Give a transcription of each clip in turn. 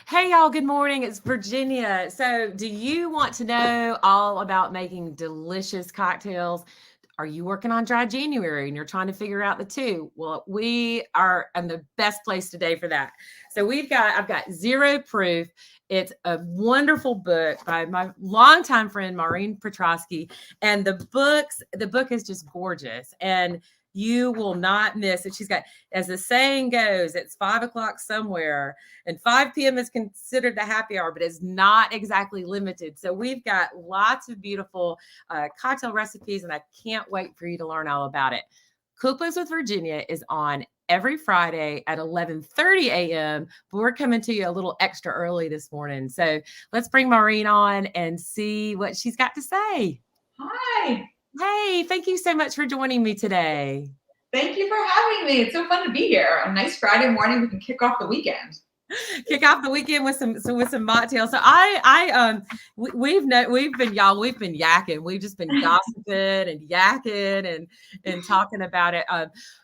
Hey, y'all. Good morning. It's Virginia. So, do you want to know all about making delicious cocktails? Are you working on dry January and you're trying to figure out the two? Well, we are in the best place today for that. So, I've got Zero Proof. It's a wonderful book by my longtime friend Maureen Petrosky, and the book is just gorgeous, and you will not miss it. She's got, as the saying goes, it's 5 o'clock somewhere, and 5 p.m. is considered the happy hour, but it's not exactly limited. So we've got lots of beautiful cocktail recipes, and I can't wait for you to learn all about it. Cookbooks with Virginia is on every Friday at 11:30 a.m., but we're coming to you a little extra early this morning. So let's bring Maureen on and see what she's got to say. Hi. Hey, thank you so much for joining me today. Thank you for having me. It's so fun to be here. A nice Friday morning. We can kick off the weekend. Kick off the weekend with some mocktails. So we've been yakking. We've just been gossiping and yakking and talking about it.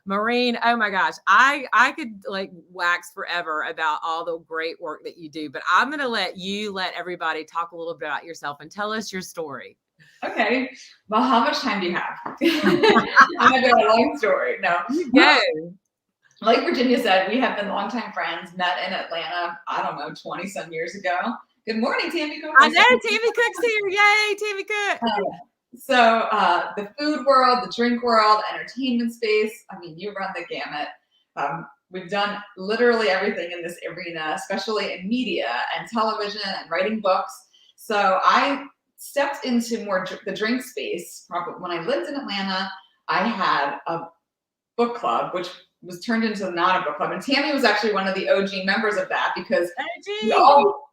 Maureen, oh my gosh, I could like wax forever about all the great work that you do, but I'm gonna let everybody talk a little bit about yourself and tell us your story. Okay. Well, how much time do you have? I'm gonna go a long story. No. You go. Like Virginia said, we have been longtime friends, met in Atlanta, I don't know, 20 some years ago. Good morning, Tammy Cook. I know Tammy Cook's here. Yay, Tammy Cook. So the food world, the drink world, entertainment space, I mean, you run the gamut. We've done literally everything in this arena, especially in media and television and writing books. So I stepped into more the drink space. Probably when I lived in Atlanta, I had a book club, which was turned into not a book club. And Tammy was actually one of the OG members of that because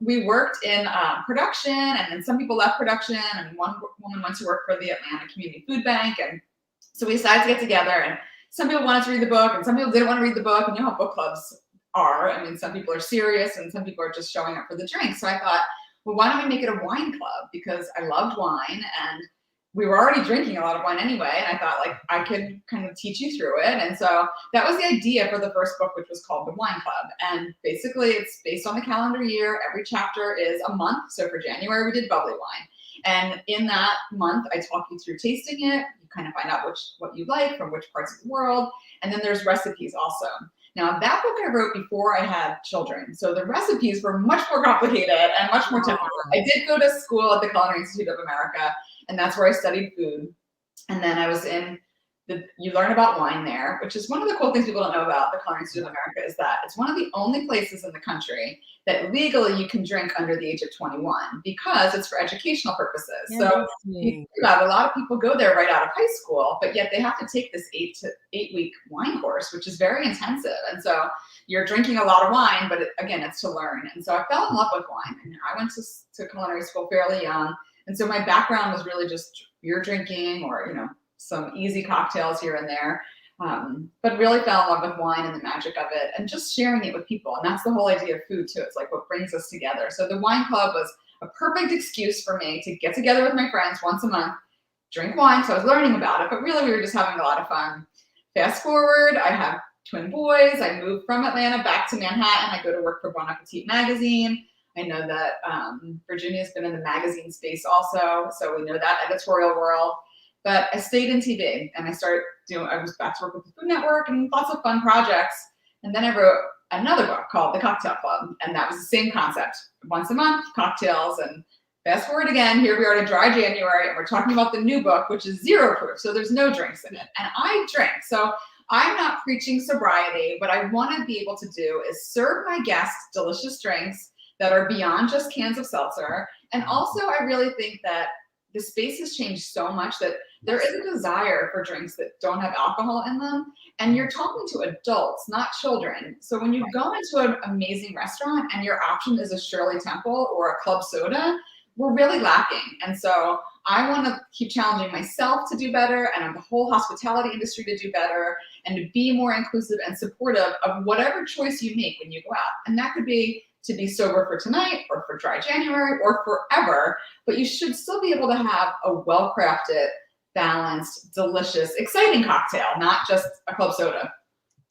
we worked in production, and then some people left production, and one woman went to work for the Atlanta Community Food Bank. And so we decided to get together, and some people wanted to read the book and some people didn't want to read the book. And you know how book clubs are. I mean, some people are serious and some people are just showing up for the drink. So I thought, well, why don't we make it a wine club? Because I loved wine and we were already drinking a lot of wine anyway. And I thought like I could kind of teach you through it. And so that was the idea for the first book, which was called The Wine Club. And basically it's based on the calendar year. Every chapter is a month. So for January, we did bubbly wine. And in that month, I talk you through tasting it. You kind of find out what you like from which parts of the world. And then there's recipes also. Now, that book I wrote before I had children. So the recipes were much more complicated and much more difficult. I did go to school at the Culinary Institute of America, and that's where I studied food. And then I was you learn about wine there, which is one of the cool things people don't know about the Culinary Institute of America is that it's one of the only places in the country that legally you can drink under the age of 21 because it's for educational purposes. So a lot of people go there right out of high school, but yet they have to take this 8 week wine course, which is very intensive. And so you're drinking a lot of wine, but again, it's to learn. And so I fell in love with wine. And I went to culinary school fairly young. And so my background was really just beer drinking or, some easy cocktails here and there, but really fell in love with wine and the magic of it and just sharing it with people. And that's the whole idea of food too. It's like what brings us together. So the wine club was a perfect excuse for me to get together with my friends once a month, drink wine. So I was learning about it, but really we were just having a lot of fun. Fast forward, I have twin boys. I moved from Atlanta back to Manhattan. I go to work for Bon Appetit magazine. I know that Virginia's been in the magazine space also. So we know that editorial world. But I stayed in TV and I was back to work with the Food Network and lots of fun projects. And then I wrote another book called The Cocktail Club. And that was the same concept. Once a month, cocktails. And fast forward again, here we are in dry January, and we're talking about the new book, which is Zero Proof. So there's no drinks in it. And I drink. So I'm not preaching sobriety. What I want to be able to do is serve my guests delicious drinks that are beyond just cans of seltzer. And also, I really think that the space has changed so much that there is a desire for drinks that don't have alcohol in them. And you're talking to adults, not children. So when you go into an amazing restaurant and your option is a Shirley Temple or a club soda, we're really lacking. And so I want to keep challenging myself to do better and the whole hospitality industry to do better and to be more inclusive and supportive of whatever choice you make when you go out. And that could be to be sober for tonight or for dry January or forever, but you should still be able to have a well-crafted, balanced, delicious, exciting cocktail, not just a club soda.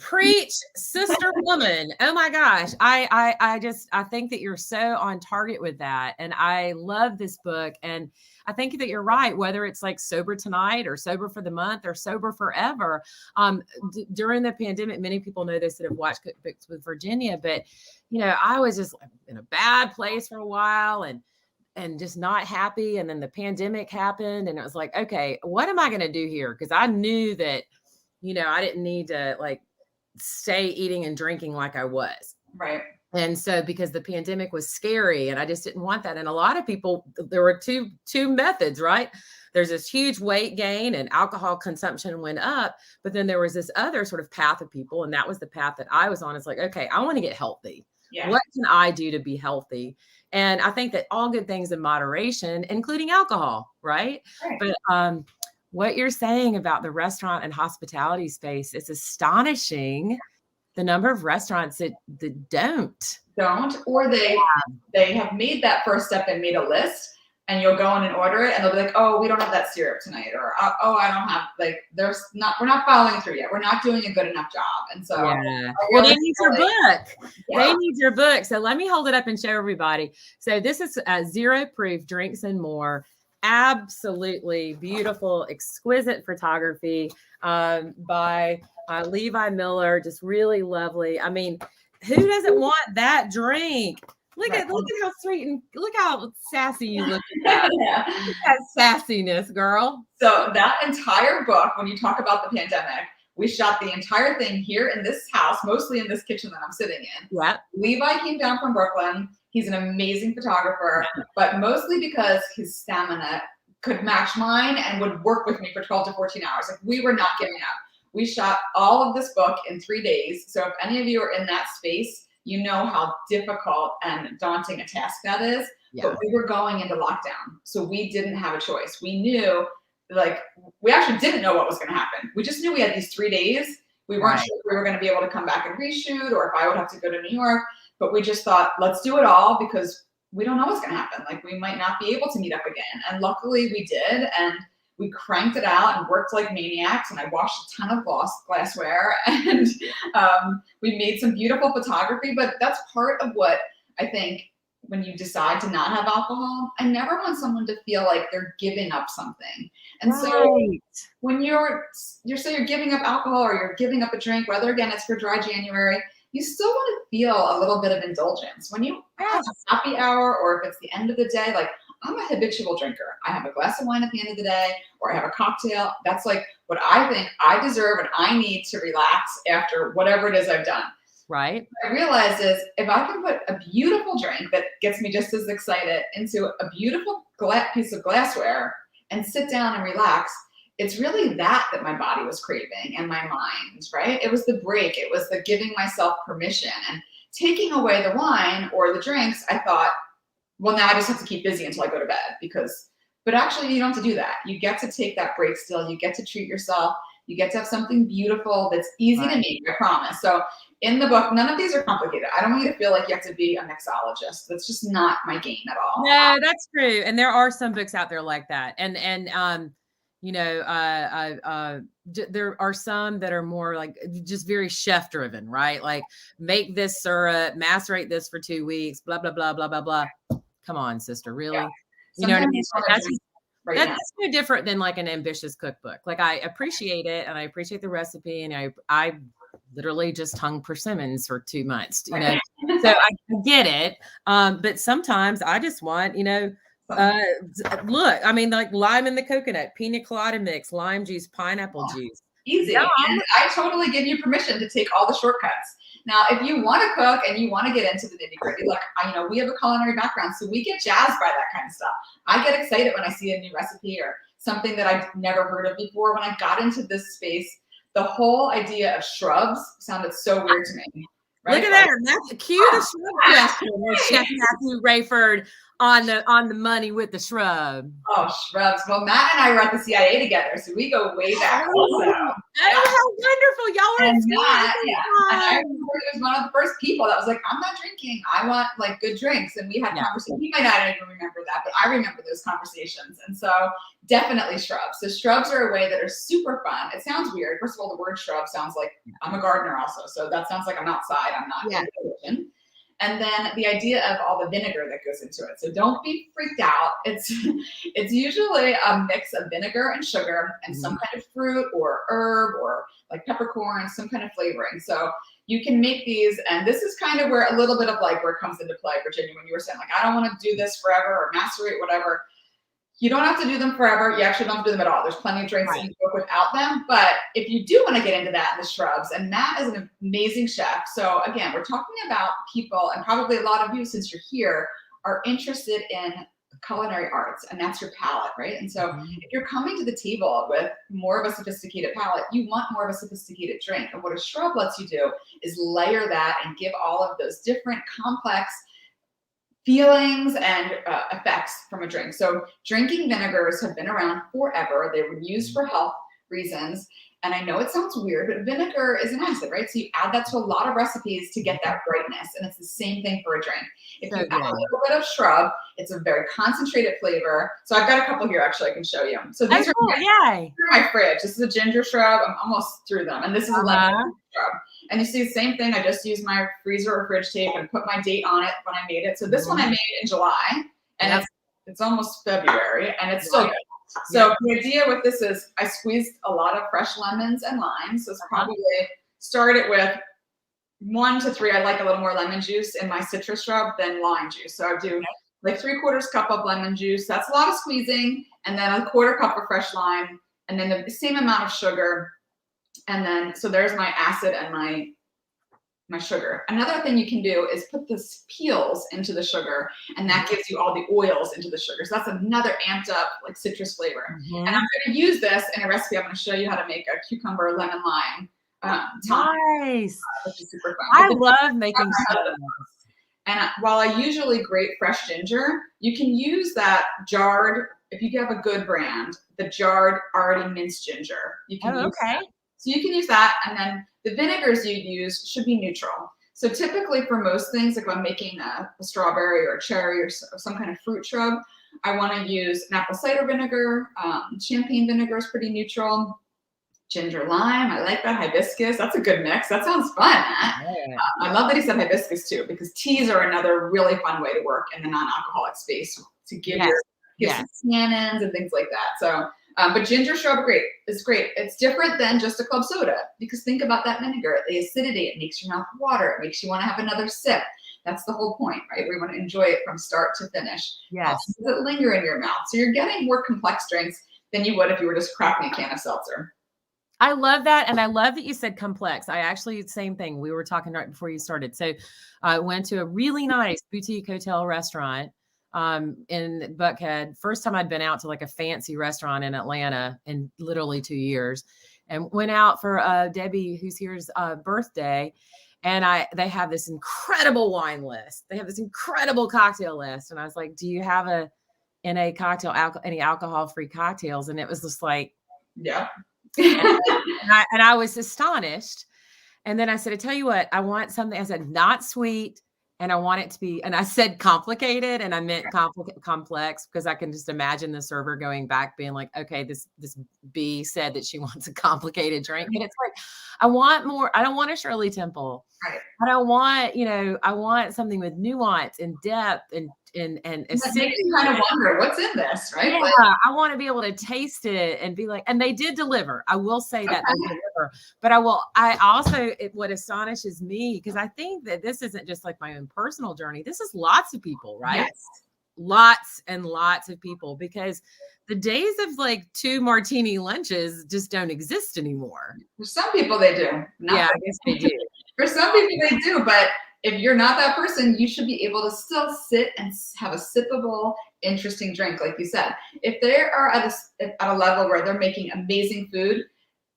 Preach, sister woman. Oh my gosh. I think that you're so on target with that. And I love this book. And I think that you're right, whether it's like sober tonight or sober for the month or sober forever. During the pandemic, many people know this that have watched Cookbooks with Virginia, but I was just in a bad place for a while and just not happy. And then the pandemic happened and it was like, okay, what am I going to do here? Because I knew that, I didn't need to like stay eating and drinking like I was. Right. And so because the pandemic was scary and I just didn't want that. And a lot of people, there were two methods, right? There's this huge weight gain and alcohol consumption went up, but then there was this other sort of path of people. And that was the path that I was on. It's like, okay, I want to get healthy. Yeah. What can I do to be healthy? And I think that all good things in moderation, including alcohol, right? But what you're saying about the restaurant and hospitality space, it's astonishing the number of restaurants that don't, or they have made that first step and made a list, and you'll go in and order it and they'll be like, oh, we don't have that syrup tonight, or oh, I don't have, like, we're not following through yet, we're not doing a good enough job. And so well, they need your book. They need your book. So let me hold it up and show everybody. So this is Zero Proof Drinks and More. Absolutely beautiful, exquisite photography by Levi Miller. Just really lovely. I mean, who doesn't want that drink? Look at how sweet and look how sassy you look at that. Look at that sassiness, girl. So that entire book, when you talk about the pandemic, we shot the entire thing here in this house, mostly in this kitchen that I'm sitting in. Yeah. Levi came down from Brooklyn. He's an amazing photographer, but mostly because his stamina could match mine and would work with me for 12 to 14 hours. Like, we were not giving up. We shot all of this book in 3 days. So if any of you are in that space, you know how difficult and daunting a task that is. Yeah. But we were going into lockdown, so we didn't have a choice. We knew, like, we actually didn't know what was going to happen. We just knew we had these 3 days. We weren't sure if we were going to be able to come back and reshoot or if I would have to go to New York. But we just thought, let's do it all because we don't know what's going to happen. Like, we might not be able to meet up again. And luckily we did. And we cranked it out and worked like maniacs. And I washed a ton of glassware and we made some beautiful photography. But that's part of what I think when you decide to not have alcohol, I never want someone to feel like they're giving up something. And so when you're giving up alcohol or you're giving up a drink, whether again it's for dry January, you still want to feel a little bit of indulgence. When you have a happy hour or if it's the end of the day, like, I'm a habitual drinker. I have a glass of wine at the end of the day, or I have a cocktail. That's like what I think I deserve and I need to relax after whatever it is I've done. Right. What I realized is if I can put a beautiful drink that gets me just as excited into a beautiful piece of glassware and sit down and relax, it's really that my body was craving and my mind, right? It was the break. It was the giving myself permission and taking away the wine or the drinks. I thought, well, now I just have to keep busy until I go to bed but actually you don't have to do that. You get to take that break still. You get to treat yourself. You get to have something beautiful that's easy to make, I promise. So in the book, none of these are complicated. I don't want you to feel like you have to be a mixologist. That's just not my game at all. No, that's true. And there are some books out there like that. And there are some that are more like just very chef driven, right? Like, make this syrup, macerate this for 2 weeks, blah, blah, blah, blah, blah, blah. Come on, sister. Really? Yeah. You know what I mean? That's no different than like an ambitious cookbook. Like, I appreciate it and I appreciate the recipe. And I literally just hung persimmons for 2 months, so I get it. But sometimes I just want, look, I mean, like lime in the coconut, pina colada mix, lime juice, pineapple juice. Easy. Yeah. And I totally give you permission to take all the shortcuts. Now, if you want to cook and you want to get into the nitty gritty, like, we have a culinary background, so we get jazzed by that kind of stuff. I get excited when I see a new recipe or something that I've never heard of before. When I got into this space, the whole idea of shrubs sounded so weird to me. Right? Look at that. That's cue the shrub question with Chef Matthew Rayford on the money with the shrub. Oh, shrubs. Well, Matt and I were at the CIA together, so we go way back also. Oh, how wonderful. Y'all are in Matt, and I remember was one of the first people that was like, I'm not drinking. I want like good drinks. And we had conversations. He might not even remember that, but I remember those conversations. And so definitely shrubs. So shrubs are a way that are super fun. It sounds weird. First of all, the word shrub sounds like I'm a gardener also. So that sounds like I'm outside. I'm not in the kitchen. And then the idea of all the vinegar that goes into it. So don't be freaked out. It's usually a mix of vinegar and sugar and some kind of fruit or herb or like peppercorns, some kind of flavoring. So you can make these, and this is kind of where a little bit of like where it comes into play, Virginia, when you were saying like, I don't want to do this forever or macerate, whatever. You don't have to do them forever. You actually don't have to do them at all. There's plenty of drinks that you can cook without them. But if you do want to get into that in the shrubs, and Matt is an amazing chef. So again, we're talking about people, and probably a lot of you, since you're here, are interested in culinary arts, and that's your palate, right? And so if you're coming to the table with more of a sophisticated palate, you want more of a sophisticated drink. And what a shrub lets you do is layer that and give all of those different complex feelings and effects from a drink. So drinking vinegars have been around forever. They were used for health reasons. And I know it sounds weird, but vinegar is an acid, right? So you add that to a lot of recipes to get that brightness. And it's the same thing for a drink. If you add a little bit of shrub, it's a very concentrated flavor. So I've got a couple here, actually, I can show you. So these are my fridge. This is a ginger shrub. I'm almost through them. And this is a lemon shrub. And you see the same thing. I just used my freezer or fridge tape and put my date on it when I made it. So this one I made in July, and it's almost February, and it's still good. So the idea with this is I squeezed a lot of fresh lemons and limes. So it's probably started with 1 to 3. I like a little more lemon juice in my citrus shrub than lime juice. So I do like 3/4 cup of lemon juice. That's a lot of squeezing. And then 1/4 cup of fresh lime. And then the same amount of sugar. And then, so there's my acid and my sugar. Another thing you can do is put the peels into the sugar, and that gives you all the oils into the sugar. So that's another amped up like citrus flavor. And I'm going to use this in a recipe. I'm going to show you how to make a cucumber lemon lime tonic, which is super fun. I love making stuff. And while I usually grate fresh ginger, you can use that jarred, if you have a good brand, the jarred already minced ginger. You can use that. So you can use that, and then the vinegars you use should be neutral. So typically for most things, like if I'm making a strawberry or a cherry or some kind of fruit shrub, I want to use an apple cider vinegar. Champagne vinegar is pretty neutral. Ginger lime, I like that. Hibiscus, that's a good mix. That sounds fun, Matt. I love that he said hibiscus too, because teas are another really fun way to work in the non-alcoholic space to give some tannins and things like that. So, but ginger shrub, it's great. It's different than just a club soda, because think about that vinegar, the acidity, it makes your mouth water. It makes you want to have another sip. That's the whole point, right? We want to enjoy it from start to finish. Does it linger in your mouth? So you're getting more complex drinks than you would if you were just cracking a can of seltzer. I love that. And I love that you said complex. I actually, same thing. We were talking right before you started. So I went to a really nice boutique hotel restaurant in Buckhead. First time I'd been out to like a fancy restaurant in Atlanta in literally 2 years, and went out for Debbie, who's here's birthday. And they have this incredible wine list. They have this incredible cocktail list. And I was like, do you have any alcohol-free cocktails? And it was just like, and I was astonished. And then I said, I tell you what, I want something. I said, not sweet. And I want it to be, and I said complicated, and I meant complex, because I can just imagine the server going back being like, okay, this B said that she wants a complicated drink. And it's like, I want more. I don't want a Shirley Temple. But I want, I want something with nuance and depth and acidity. You kind of wonder what's in this, right? Yeah, I want to be able to taste it and be like, and they did deliver. I will say that they deliver, but what astonishes me, because I think that this isn't just like my own personal journey. This is lots of people, right? Yes. Lots and lots of people, because the days of like 2 martini lunches just don't exist anymore. For some people they do. I guess they do. For some people they do, but if you're not that person, you should be able to still sit and have a sippable, interesting drink, like you said. If they are at a level where they're making amazing food,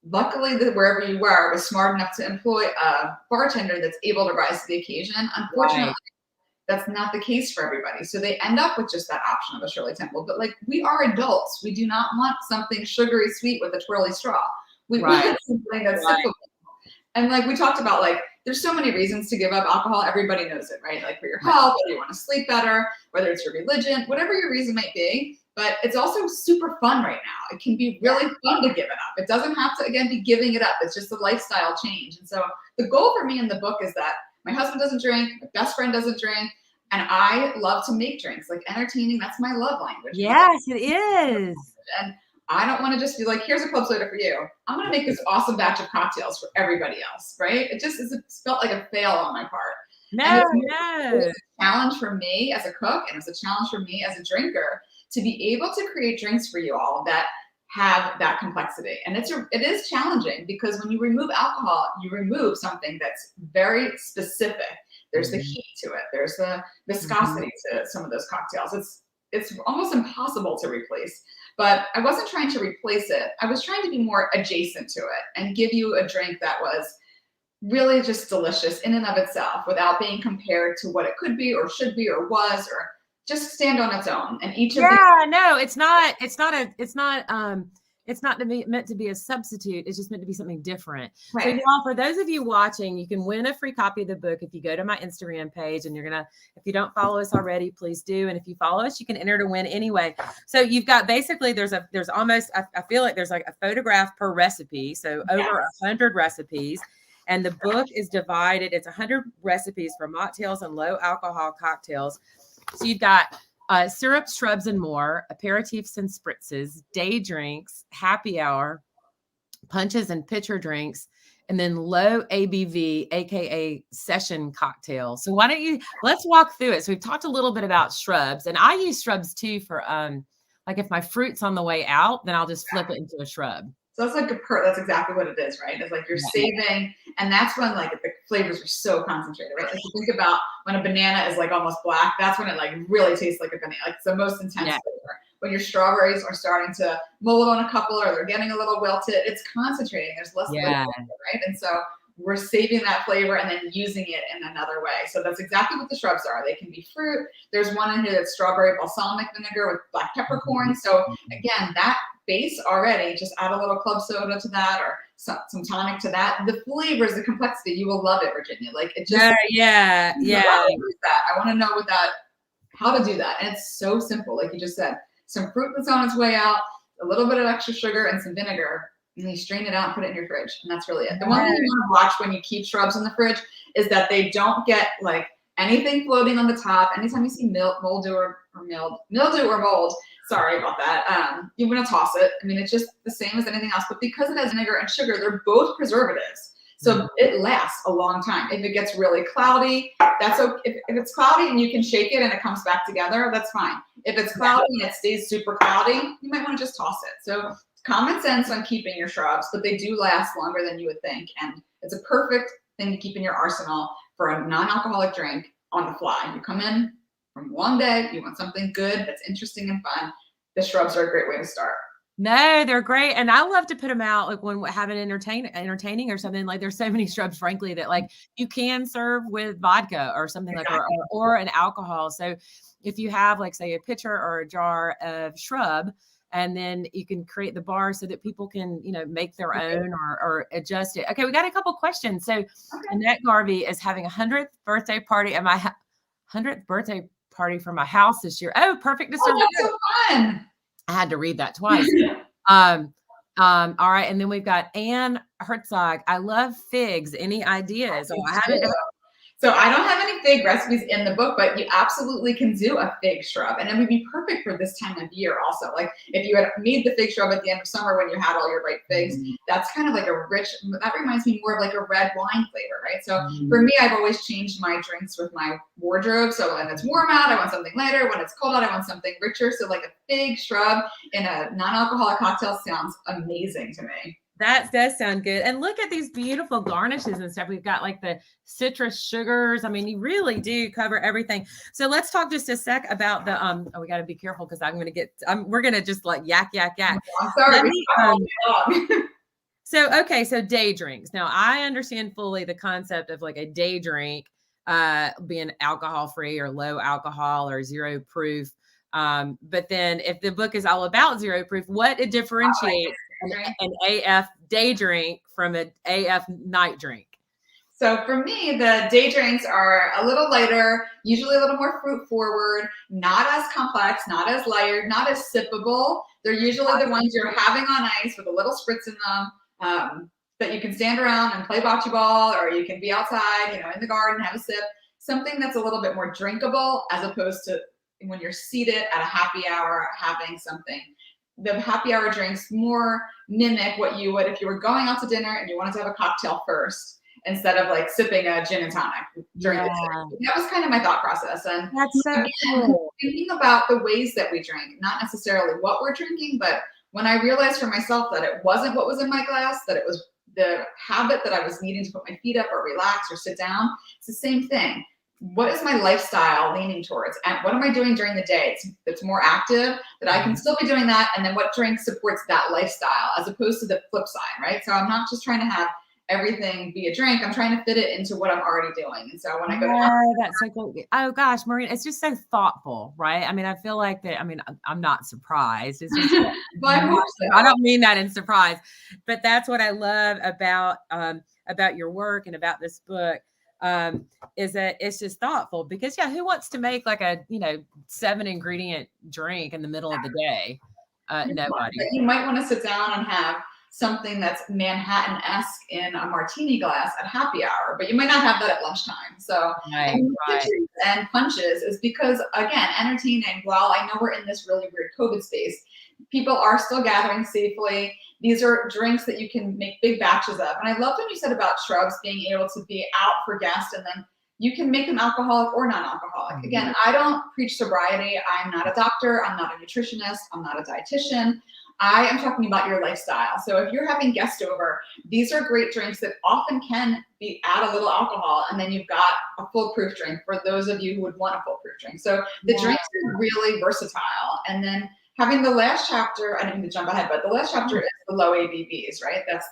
luckily that wherever you were was smart enough to employ a bartender that's able to rise to the occasion. Unfortunately, that's not the case for everybody. So they end up with just that option of a Shirley Temple. But like, we are adults. We do not want something sugary sweet with a twirly straw. We want something that's sippable. And like we talked about, like there's so many reasons to give up alcohol. Everybody knows it, right? Like for your health, whether you want to sleep better, whether it's your religion, whatever your reason might be. But it's also super fun right now. It can be really fun to give it up. It doesn't have to, again, be giving it up. It's just a lifestyle change. And so the goal for me in the book is that my husband doesn't drink, my best friend doesn't drink, and I love to make drinks. Like entertaining, that's my love language. Yes, it is. And I don't want to just be like, here's a club soda for you. I'm going to make this awesome batch of cocktails for everybody else, right? It felt like a fail on my part. No. It was a challenge for me as a cook, and it was a challenge for me as a drinker to be able to create drinks for you all that have that complexity. And it is challenging because when you remove alcohol, you remove something that's very specific. There's the heat to it. There's the viscosity to some of those cocktails. It's almost impossible to replace. But I wasn't trying to replace it. I was trying to be more adjacent to it and give you a drink that was really just delicious in and of itself without being compared to what it could be or should be or was, or just stand on its own. And each of it's not meant to be a substitute. It's just meant to be something different. Right. So y'all, for those of you watching, you can win a free copy of the book if you go to my Instagram page, and if you don't follow us already, please do. And if you follow us, you can enter to win anyway. So you've got basically there's almost, I feel like there's like a photograph per recipe. So over 100 recipes. And the book is divided. It's 100 recipes for mocktails and low alcohol cocktails. So you've got syrups, shrubs, and more, aperitifs and spritzes, day drinks, happy hour, punches and pitcher drinks, and then low ABV, aka session cocktails. So let's walk through it. So we've talked a little bit about shrubs, and I use shrubs too for like if my fruit's on the way out, then I'll just flip it into a shrub. So that's like that's exactly what it is, right? It's like you're saving, and that's when like the flavors are so concentrated, right? Like you think about when a banana is like almost black, that's when it like really tastes like a banana, like it's the most intense flavor. When your strawberries are starting to mold on a couple or they're getting a little wilted, it's concentrating. There's less flavor, right? And so we're saving that flavor and then using it in another way. So that's exactly what the shrubs are. They can be fruit. There's one in here that's strawberry balsamic vinegar with black peppercorns. So again, that base already, just add a little club soda to that or some tonic to that. The flavors, the complexity, you will love it, Virginia. Like it just I want to know how to do that. And it's so simple. Like you just said, some fruit that's on its way out, a little bit of extra sugar and some vinegar, and you strain it out and put it in your fridge. And that's really it. The one thing you want to watch when you keep shrubs in the fridge is that they don't get like anything floating on the top. Anytime you see mildew or mold, sorry about that. You want to toss it. I mean, it's just the same as anything else, but because it has vinegar and sugar, they're both preservatives. So it lasts a long time. If it gets really cloudy, that's okay. If it's cloudy and you can shake it and it comes back together, that's fine. If it's cloudy and it stays super cloudy, you might want to just toss it. So common sense on keeping your shrubs, but they do last longer than you would think. And it's a perfect thing to keep in your arsenal for a non-alcoholic drink on the fly. You come in from a long day, you want something good that's interesting and fun. The shrubs are a great way to start. No, they're great. And I love to put them out like when having entertaining or something. Like there's so many shrubs, frankly, that like you can serve with vodka or something like or an alcohol. So if you have like say a pitcher or a jar of shrub, and then you can create the bar so that people can, make their own or adjust it. Okay, we got a couple questions. So Annette Garvey is having a 100th birthday party at my 100th birthday party for my house this year. Oh, perfect to serve. That's so fun. I had to read that twice. All right. And then we've got Ann Herzog. I love figs. Any ideas? So I don't have any fig recipes in the book, but you absolutely can do a fig shrub. And it would be perfect for this time of year also. Like if you had made the fig shrub at the end of summer when you had all your ripe figs, that's kind of like that reminds me more of like a red wine flavor, right? So for me, I've always changed my drinks with my wardrobe. So when it's warm out, I want something lighter. When it's cold out, I want something richer. So like a fig shrub in a non-alcoholic cocktail sounds amazing to me. That does sound good. And look at these beautiful garnishes and stuff. We've got like the citrus sugars. I mean, you really do cover everything. So let's talk just a sec about the, we got to be careful because we're going to just like yak. I'm sorry. So day drinks. Now I understand fully the concept of like a day drink being alcohol free or low alcohol or zero proof. But then if the book is all about zero proof, what it differentiates drink? An AF day drink from an AF night drink? So for me, the day drinks are a little lighter, usually a little more fruit forward, not as complex, not as layered, not as sippable. They're usually the ones you're having on ice with a little spritz in them, that you can stand around and play bocce ball, or you can be outside, in the garden, have a sip. Something that's a little bit more drinkable as opposed to when you're seated at a happy hour having something. The happy hour drinks more mimic what you would if you were going out to dinner and you wanted to have a cocktail first, instead of like sipping a gin and tonic during the day. That was kind of my thought process. And That's so cool. Thinking about the ways that we drink, not necessarily what we're drinking, but when I realized for myself that it wasn't what was in my glass, that it was the habit that I was needing to put my feet up or relax or sit down, it's the same thing. What is my lifestyle leaning towards? And what am I doing during the day? It's more active, that I can still be doing that. And then what drink supports that lifestyle as opposed to the flip side, right? So I'm not just trying to have everything be a drink. I'm trying to fit it into what I'm already doing. And so when I go to that's so cool. Oh gosh, Maureen, it's just so thoughtful, right? I mean, I feel like that. I mean, I'm not surprised. It's just, I don't mean that in surprise, but that's what I love about your work and about this book. Is that it's just thoughtful, because who wants to make like a 7 ingredient drink in the middle of the day? Nobody. You might want to sit down and have something that's Manhattan-esque in a martini glass at happy hour, but you might not have that at lunchtime. So and punches is because, again, entertaining, while I know we're in this really weird COVID space, people are still gathering safely. These are drinks that you can make big batches of. And I loved when you said about Shrubs being able to be out for guests, and then you can make them alcoholic or non-alcoholic. Mm-hmm. Again, I don't preach sobriety. I'm not a doctor. I'm not a nutritionist. I'm not a dietitian. I am talking about your lifestyle. So if you're having guests over, these are great drinks that often can add a little alcohol, and then you've got a foolproof drink for those of you who would want a foolproof drink. So the drinks are really versatile. And then having the last chapter, I didn't mean to jump ahead, but the last chapter is the low ABVs, right? That's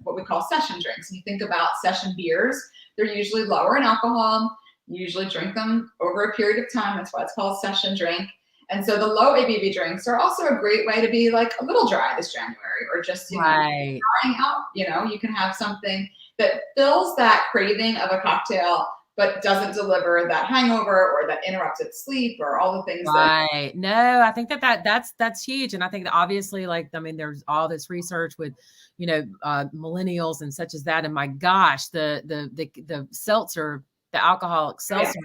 what we call session drinks. And you think about session beers, they're usually lower in alcohol. You usually drink them over a period of time. That's why it's called session drink. And so the low ABV drinks are also a great way to be like a little dry this January, or just drying out. You can have something that fills that craving of a cocktail, but doesn't deliver that hangover or that interrupted sleep or all the things. Right. No, I think that's huge. And I think that obviously, there's all this research with, millennials and such as that. And my gosh, the seltzer, the alcoholic seltzer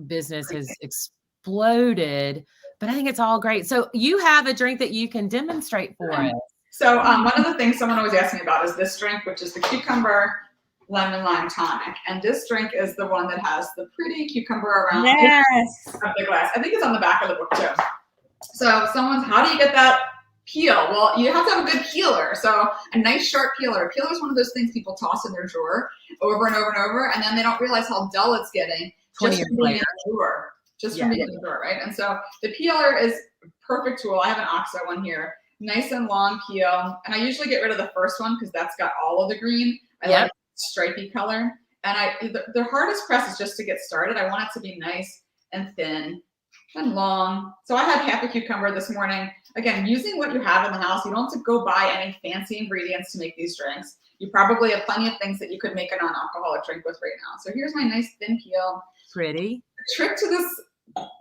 business has exploded, but I think it's all great. So you have a drink that you can demonstrate for us. So one of the things someone always asks me about is this drink, which is the cucumber lemon lime tonic. And this drink is the one that has the pretty cucumber around of the glass. I think it's on the back of the book too. So how do you get that peel? Well, you have to have a good peeler. So a nice sharp peeler. A peeler is one of those things people toss in their drawer over and over and over, and then they don't realize how dull it's getting just from being in the drawer. From being in the drawer, right? And so the peeler is a perfect tool. I have an OXO one here. Nice and long peel. And I usually get rid of the first one because that's got all of the green. I like stripy color. And the hardest press is just to get started. I want it to be nice and thin and long. So I had half a cucumber this morning. Again, using what you have in the house. You don't have to go buy any fancy ingredients to make these drinks. You probably have plenty of things that you could make a non-alcoholic drink with right now. So here's my nice thin peel. Pretty. The trick to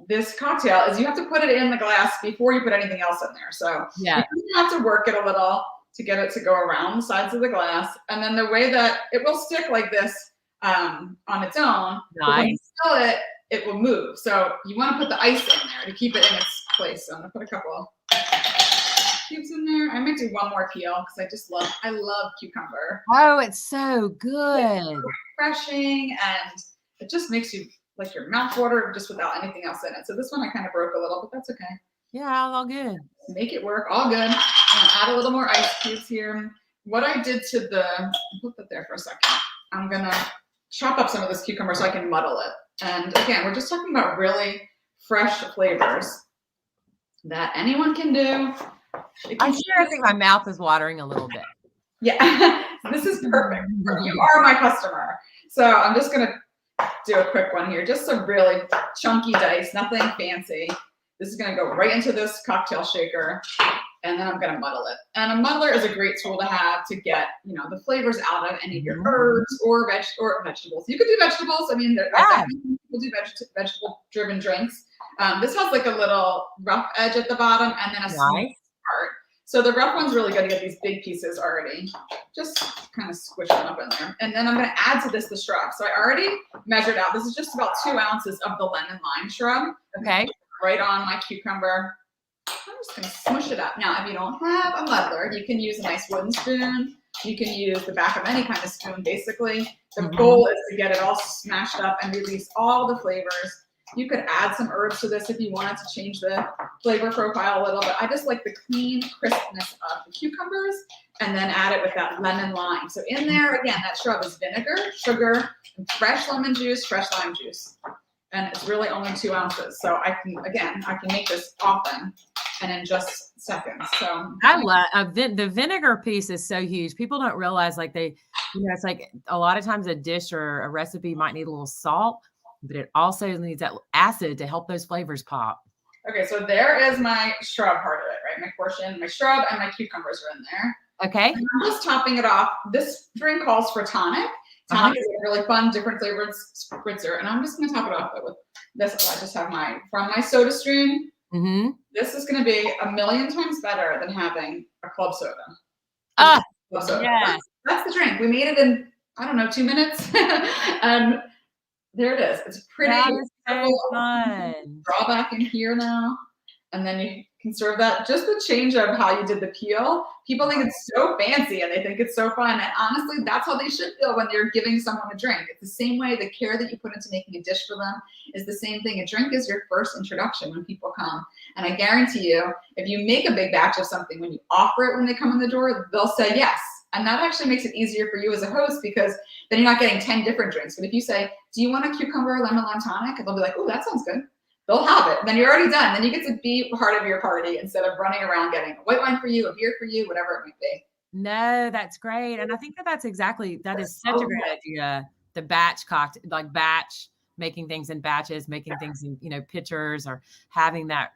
this cocktail is you have to put it in the glass before you put anything else in there. So you have to work it a little to get it to go around the sides of the glass. And then the way that it will stick like this on its own, but when you fill it, it will move. So you want to put the ice in there to keep it in its place. So I'm going to put a couple cubes in there. I might do one more peel because I love cucumber. Oh, it's so good. It's refreshing, and it just makes you like your mouth water just without anything else in it. So this one I kind of broke a little, but that's okay. Yeah, all good. Make it work, all good. And add a little more ice cubes here. What I did to put that there for a second. I'm gonna chop up some of this cucumber so I can muddle it. And again, we're just talking about really fresh flavors that anyone can do. I think my mouth is watering a little bit. Yeah, this is perfect. You are my customer. So I'm just gonna do a quick one here. Just some really chunky dice, nothing fancy. This is gonna go right into this cocktail shaker. and then I'm going to muddle it. And a muddler is a great tool to have to get, you know, the flavors out of any of your herbs or vegetables. You could do vegetables. I mean, people do vegetable-driven drinks. This has like a little rough edge at the bottom and then a smooth part. So the rough one's really good to get these big pieces already. Just kind of squish them up in there. And then I'm going to add to this the shrub. So I already measured out. This is just about 2 ounces of the lemon lime shrub. Okay. Right on my cucumber. I'm just going to smush it up. Now, if you don't have a muddler, you can use a nice wooden spoon. You can use the back of any kind of spoon, basically. The goal is to get it all smashed up and release all the flavors. You could add some herbs to this if you wanted to change the flavor profile a little, but I just like the clean crispness of the cucumbers and then add it with that lemon lime. So in there, again, that shrub is vinegar, sugar, and fresh lemon juice, fresh lime juice. And it's really only 2 ounces. So I can make this often and in just seconds. So I love the vinegar piece is so huge. People don't realize like it's like a lot of times a dish or a recipe might need a little salt, but it also needs that acid to help those flavors pop. Okay, so there is my shrub part of it, right? My portion, my shrub and my cucumbers are in there. Okay. And I'm just topping it off. This drink calls for tonic. Tonic is a really fun, different flavored spritzer. And I'm just going to top it off with this. I just have from my soda stream. This is going to be a million times better than having a club soda. Club soda. Yes. That's the drink. We made it in, I don't know, 2 minutes. And there it is. It's pretty. That is so fun. Draw back in here now. And then you can serve that. Just the change of how you did the peel. People think it's so fancy and they think it's so fun. And honestly, that's how they should feel when they're giving someone a drink. It's the same way the care that you put into making a dish for them is the same thing. A drink is your first introduction when people come. And I guarantee you, if you make a big batch of something, when you offer it when they come in the door, they'll say yes. And that actually makes it easier for you as a host because then you're not getting 10 different drinks. But if you say, do you want a cucumber lemon lime tonic? And they'll be like, oh, that sounds good. They'll have it. Then you're already done. Then you get to be part of your party instead of running around getting a white wine for you, a beer for you, whatever it might be. No, that's great. And I think that is such a great idea. The batch cocktail, like batch, making things in batches, making things in, pitchers or having that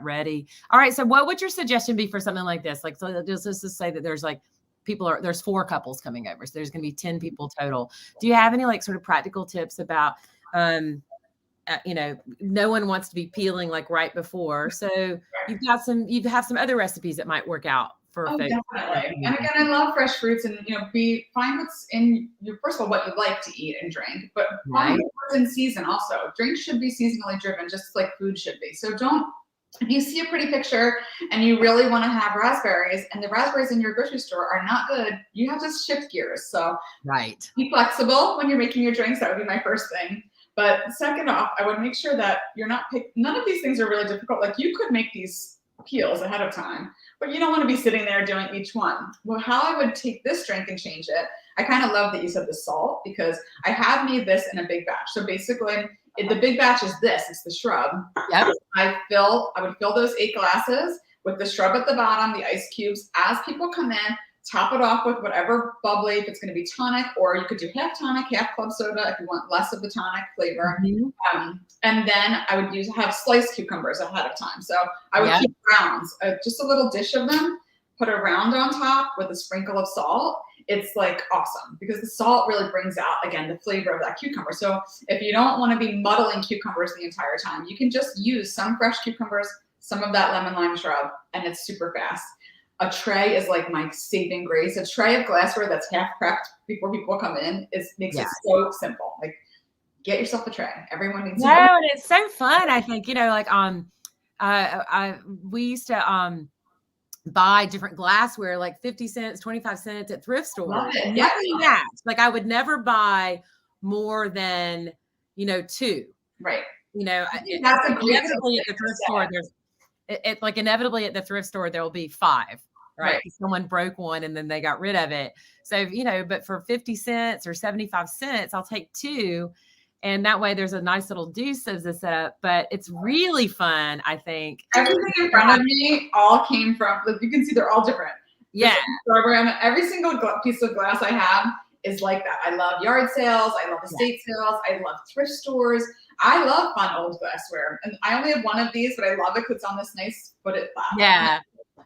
ready. All right. So what would your suggestion be for something like this? Like, so let's just say that there's like, there's 4 couples coming over. So there's going to be 10 people total. Do you have any like sort of practical tips about, no one wants to be peeling like right before. So you have some other recipes that might work out for folks. Definitely. And again, I love fresh fruits and, find what's in your, first of all, what you like to eat and drink, but find what's in season also. Drinks should be seasonally driven, just like food should be. So if you see a pretty picture and you really want to have raspberries and the raspberries in your grocery store are not good, you have to shift gears. So be flexible when you're making your drinks. That would be my first thing. But second off, I would make sure that you're not none of these things are really difficult. Like you could make these peels ahead of time, but you don't want to be sitting there doing each one. Well, how I would take this drink and change it, I kind of love that you said the salt because I have made this in a big batch. So basically, the big batch is this. It's the shrub. Yep. I would fill those 8 glasses with the shrub at the bottom, the ice cubes. As people come in, top it off with whatever bubbly, if it's going to be tonic, or you could do half tonic, half club soda if you want less of the tonic flavor. And then I would have sliced cucumbers ahead of time. So I would keep rounds, just a little dish of them, put a round on top with a sprinkle of salt. It's like awesome because the salt really brings out, again, the flavor of that cucumber. So if you don't want to be muddling cucumbers the entire time, you can just use some fresh cucumbers, some of that lemon lime shrub, and it's super fast. A tray is like my saving grace. A tray of glassware that's half prepped before people come in makes it so simple. Like, get yourself a tray. Everyone needs. And it's so fun. I think we used to buy different glassware, like 50 cents, 25 cents at thrift stores. Love it. Like I would never buy more than 2. Right. That's inevitably at the thrift store. Inevitably at the thrift store there will be 5. Right. Someone broke one and then they got rid of it. So, but for 50 cents or 75 cents, I'll take 2. And that way there's a nice little deuce of the setup, but it's really fun, I think. Everything in front of me all came from, you can see they're all different. Yeah. Program, every single piece of glass I have is like that. I love yard sales. I love estate sales. I love thrift stores. I love fun old glassware. And I only have one of these, but I love it because it's on this nice footed platform. Yeah.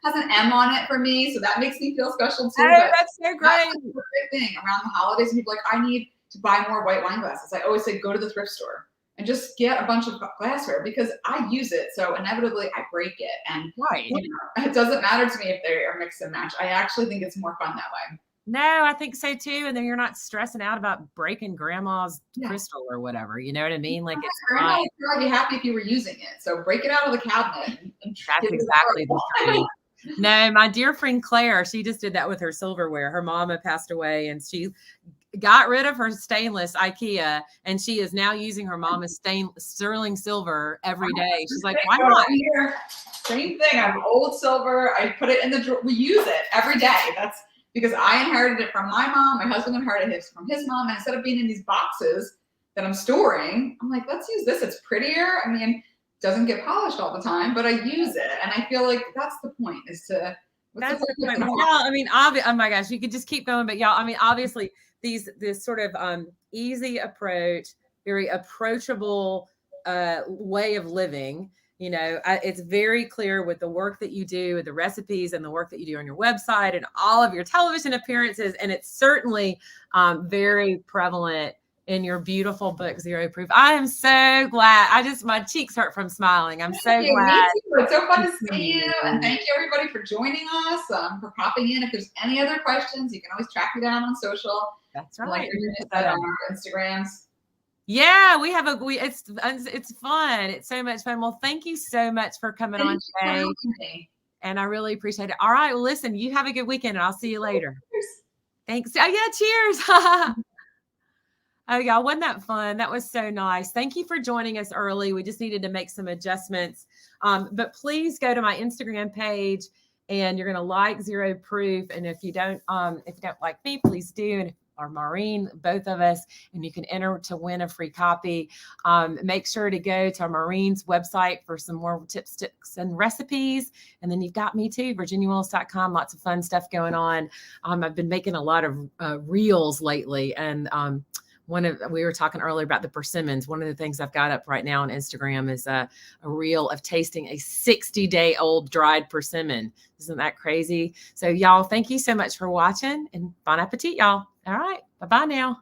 has an M on it for me, so that makes me feel special too. Oh, But that's so that's great. a great thing around the holidays. People are like, I need to buy more white wine glasses. I always say, go to the thrift store and just get a bunch of glassware because I use it. So inevitably I break it. And Right. it doesn't matter to me if they are mix and match. I actually think it's more fun that way. No, I think so too. And then you're not stressing out about breaking grandma's crystal or whatever. You know what I mean? Like it's grandma fine. would probably be happy if you were using it. So break it out of the cabinet. And That's exactly the thing. No, my dear friend Claire, she just did that with her silverware. Her mama passed away and she got rid of her stainless IKEA and she is now using her mama's sterling silver every day. She's like, why not? Here, same thing. I have old silver. I put it in the drawer. We use it every day. That's because I inherited it from my mom. My husband inherited it from his mom. And instead of being in these boxes that I'm storing, I'm like, let's use this. It's prettier. I mean, it doesn't get polished all the time, but I use it. And I feel like that's the point is to. That's the point. Well, y'all, I mean, oh my gosh, you could just keep going. But y'all, I mean, obviously, this sort of easy approach, very approachable way of living. You know, it's very clear with the work that you do, with the recipes and the work that you do on your website and all of your television appearances. And it's certainly very prevalent in your beautiful book, Zero Proof. I am so glad. My cheeks hurt from smiling. I'm so glad. It's so fun to see you. And thank you everybody for joining us, for popping in. If there's any other questions, you can always track me down on social. That's right. Like you said on our Instagrams. Yeah, we have it's fun. It's so much fun. Well, thank you so much for coming on today. And I really appreciate it. All right. Well, listen, you have a good weekend and I'll see you later. Cheers. Thanks. Oh yeah, cheers. Oh, y'all, wasn't that fun? That was so nice. Thank you for joining us early. We just needed to make some adjustments. But please go to my Instagram page and you're going to like Zero Proof. And if you don't like me, please do. And or Maureen, both of us, and you can enter to win a free copy. Make sure to go to Maureen's website for some more tips, tricks, and recipes. And then you've got me too, virginiawillis.com. Lots of fun stuff going on. I've been making a lot of reels lately, and we were talking earlier about the persimmons. One of the things I've got up right now on Instagram is a reel of tasting a 60-day-old dried persimmon. Isn't that crazy? So y'all, thank you so much for watching and bon appetit, y'all. All right. Bye-bye now.